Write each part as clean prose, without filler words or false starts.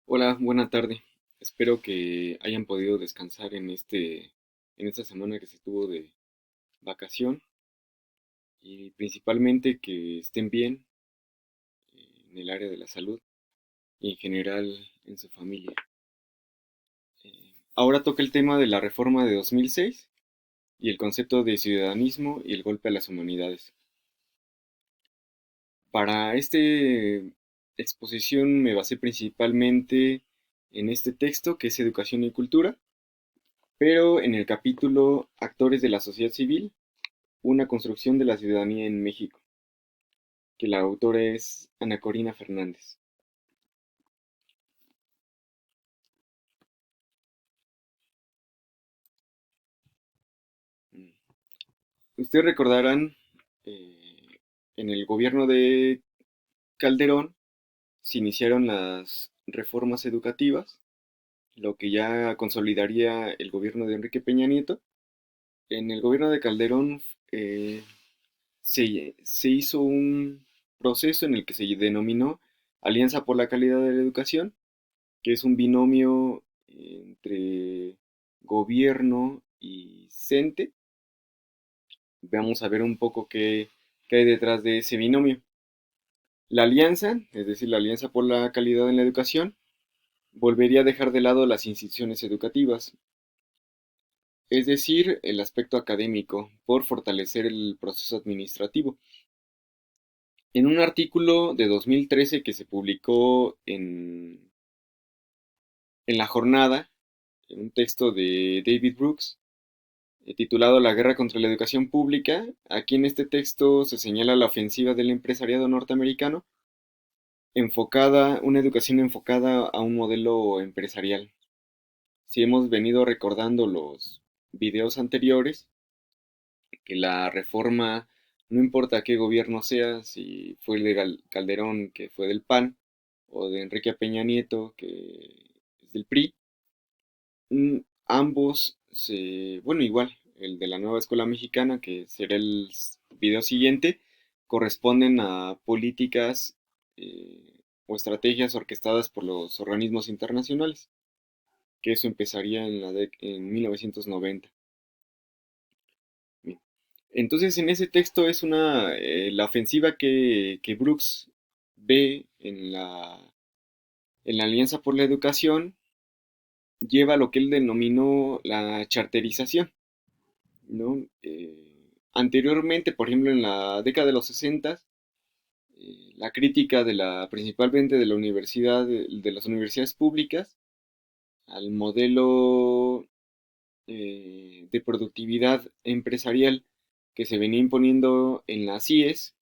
Hola, buena tarde. Espero que hayan podido descansar en esta semana que se tuvo de vacación y principalmente que estén bien en el área de la salud y en general en su familia. Ahora toca el tema de la reforma de 2006 y el concepto de ciudadanismo y el golpe a las humanidades. Para esta exposición me basé principalmente en este texto que es Educación y Cultura, pero en el capítulo Actores de la sociedad civil, una construcción de la ciudadanía en México, que la autora es Ana Corina Fernández. Ustedes recordarán, en el gobierno de Calderón se iniciaron las reformas educativas, lo que ya consolidaría el gobierno de Enrique Peña Nieto. En el gobierno de Calderón se hizo un proceso en el que se denominó Alianza por la Calidad de la Educación, que es un binomio entre gobierno y CENTE. Vamos a ver un poco qué hay detrás de ese binomio. La alianza, es decir, la Alianza por la Calidad en la Educación, volvería a dejar de lado las instituciones educativas, es decir, el aspecto académico, por fortalecer el proceso administrativo. En un artículo de 2013 que se publicó en La Jornada, en un texto de David Brooks, titulado La guerra contra la educación pública. Aquí en este texto se señala la ofensiva del empresariado norteamericano, una educación enfocada a un modelo empresarial. Si hemos venido recordando los videos anteriores, que la reforma, no importa qué gobierno sea, si fue el de Calderón, que fue del PAN, o de Enrique Peña Nieto, que es del PRI, ambos bueno, igual, el de la nueva escuela mexicana, que será el video siguiente, corresponden a políticas o estrategias orquestadas por los organismos internacionales, que eso empezaría en 1990. Bien. Entonces, en ese texto es la ofensiva que Brooks ve en la Alianza por la Educación, lleva a lo que él denominó la charterización, ¿no? Anteriormente, por ejemplo, en la década de los 60, la crítica principalmente de de las universidades públicas al modelo de productividad empresarial que se venía imponiendo en las IES,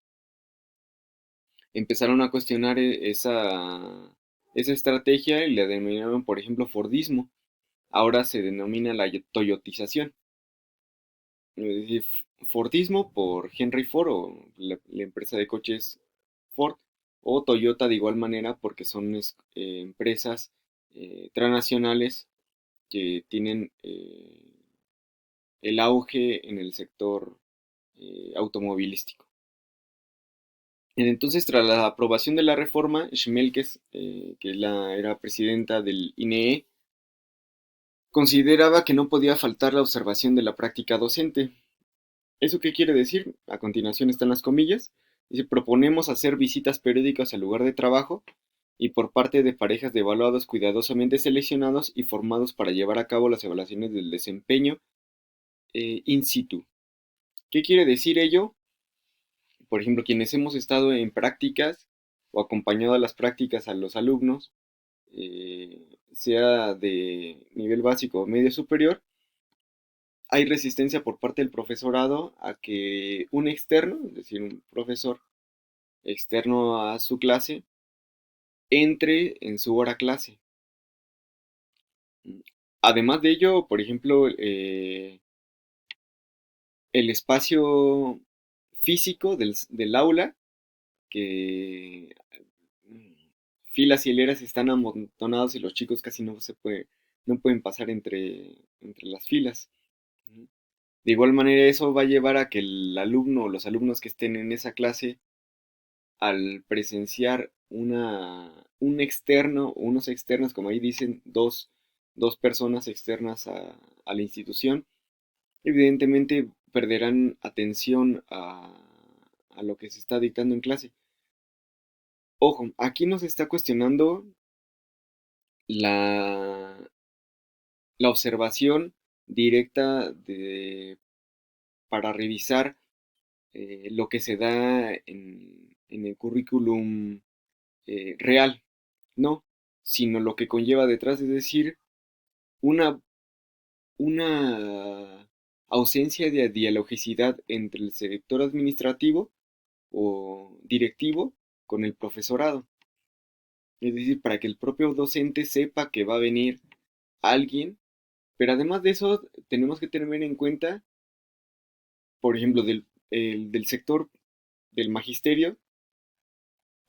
empezaron a cuestionar esa estrategia y la denominaron, por ejemplo, Fordismo. Ahora se denomina la toyotización. Es decir, Fordismo por Henry Ford o la empresa de coches Ford, o Toyota de igual manera porque son empresas transnacionales que tienen el auge en el sector automovilístico. Entonces, tras la aprobación de la reforma, Schmelkes, que era presidenta del INEE, consideraba que no podía faltar la observación de la práctica docente. ¿Eso qué quiere decir? A continuación están las comillas. Dice, proponemos hacer visitas periódicas al lugar de trabajo y por parte de parejas de evaluados cuidadosamente seleccionados y formados para llevar a cabo las evaluaciones del desempeño in situ. ¿Qué quiere decir ello? Por ejemplo, quienes hemos estado en prácticas o acompañado a las prácticas a los alumnos, sea de nivel básico o medio superior, hay resistencia por parte del profesorado a que un externo, es decir, un profesor externo a su clase, entre en su hora clase. Además de ello, por ejemplo, el espacio físico del aula, que filas y hileras están amontonados y los chicos casi no pueden pasar entre las filas. De igual manera, eso va a llevar a que el alumno o los alumnos que estén en esa clase al presenciar un externo, unos externos, como ahí dicen, dos personas externas a la institución, evidentemente perderán atención a lo que se está dictando en clase. Ojo, aquí nos está cuestionando la, la observación directa para revisar lo que se da en el currículum real, no, sino lo que conlleva detrás, es decir, una, una ausencia de dialogicidad entre el sector administrativo o directivo con el profesorado. Es decir, para que el propio docente sepa que va a venir alguien, pero además de eso tenemos que tener en cuenta, por ejemplo, del sector del magisterio,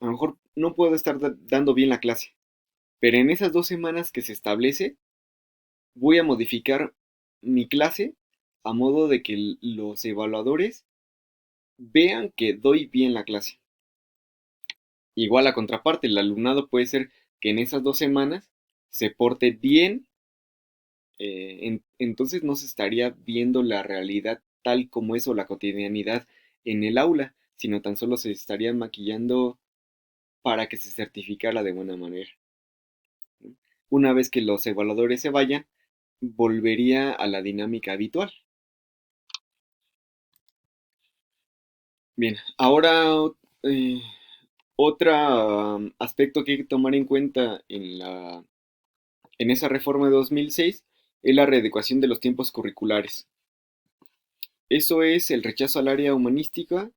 a lo mejor no puedo estar dando bien la clase, pero en esas 2 semanas que se establece, voy a modificar mi clase a modo de que los evaluadores vean que doy bien la clase. Igual a contraparte, el alumnado puede ser que en esas 2 semanas se porte bien, entonces no se estaría viendo la realidad tal como es o la cotidianidad en el aula, sino tan solo se estaría maquillando para que se certificara de buena manera, ¿no? Una vez que los evaluadores se vayan, volvería a la dinámica habitual. Bien, ahora eh, otro aspecto que hay que tomar en cuenta en esa reforma de 2006 es la readecuación de los tiempos curriculares. Eso es el rechazo al área humanística,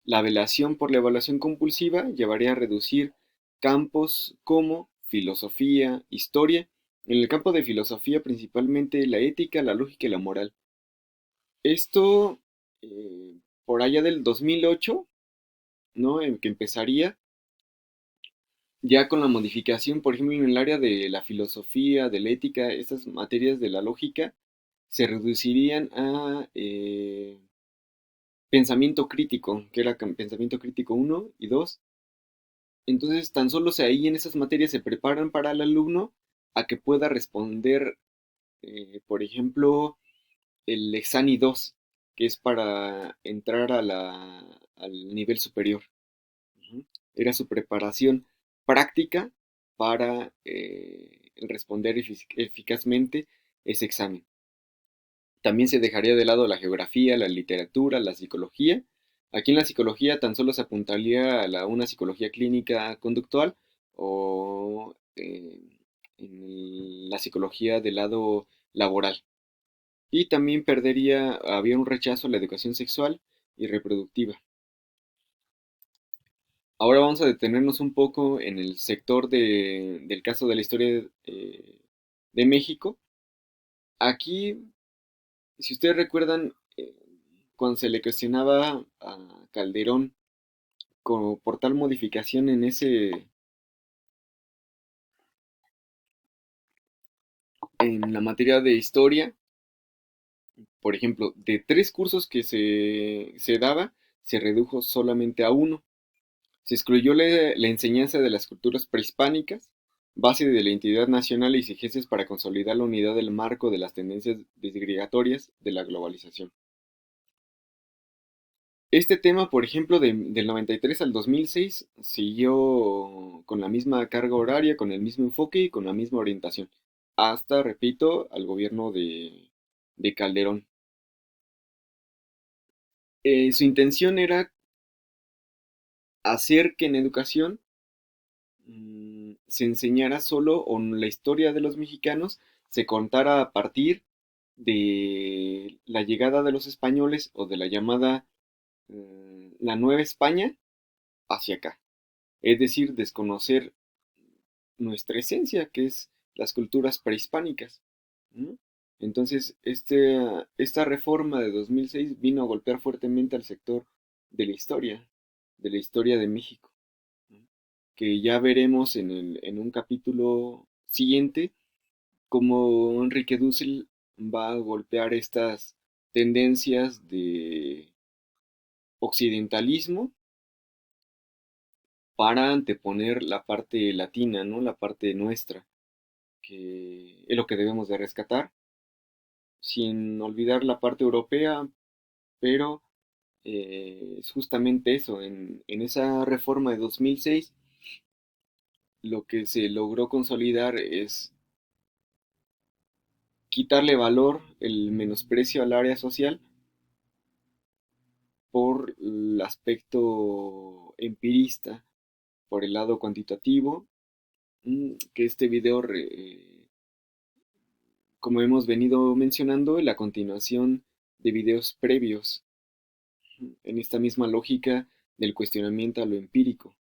la velación por la evaluación compulsiva llevaría a reducir campos como filosofía, historia, en el campo de filosofía principalmente la ética, la lógica y la moral. Esto por allá del 2008, ¿no? En que empezaría ya con la modificación, por ejemplo, en el área de la filosofía, de la ética, estas materias de la lógica se reducirían a pensamiento crítico, que era pensamiento crítico uno y 2. Entonces, tan solo ahí en esas materias se preparan para el alumno a que pueda responder, por ejemplo, el Exani 2, que es para entrar al nivel superior. Ujú. Era su preparación práctica para responder eficazmente ese examen. También se dejaría de lado la geografía, la literatura, la psicología. Aquí en la psicología tan solo se apuntaría a una psicología clínica conductual o en la psicología del lado laboral. Y también había un rechazo a la educación sexual y reproductiva. Ahora vamos a detenernos un poco en el sector del caso de la historia de México. Aquí, si ustedes recuerdan, cuando se le cuestionaba a Calderón como por tal modificación en la materia de historia, por ejemplo, de 3 cursos que se daba, se redujo solamente a uno. Se excluyó la enseñanza de las culturas prehispánicas, base de la identidad nacional y exigencias para consolidar la unidad del marco de las tendencias disgregatorias de la globalización. Este tema, por ejemplo, del 93 al 2006, siguió con la misma carga horaria, con el mismo enfoque y con la misma orientación, hasta, repito, al gobierno de Calderón. Su intención era hacer que en educación se enseñara solo o la historia de los mexicanos se contara a partir de la llegada de los españoles o de la llamada la Nueva España hacia acá. Es decir, desconocer nuestra esencia, que es las culturas prehispánicas, ¿no? Entonces, esta reforma de 2006 vino a golpear fuertemente al sector de la historia de México, ¿no? Que ya veremos en un capítulo siguiente cómo Enrique Dussel va a golpear estas tendencias de occidentalismo para anteponer la parte latina, ¿no? La parte nuestra, que es lo que debemos de rescatar, sin olvidar la parte europea, pero es justamente eso, en esa reforma de 2006 lo que se logró consolidar es quitarle valor, el menosprecio al área social por el aspecto empirista, por el lado cuantitativo, que este video, como hemos venido mencionando, es la continuación de videos previos, en esta misma lógica del cuestionamiento a lo empírico.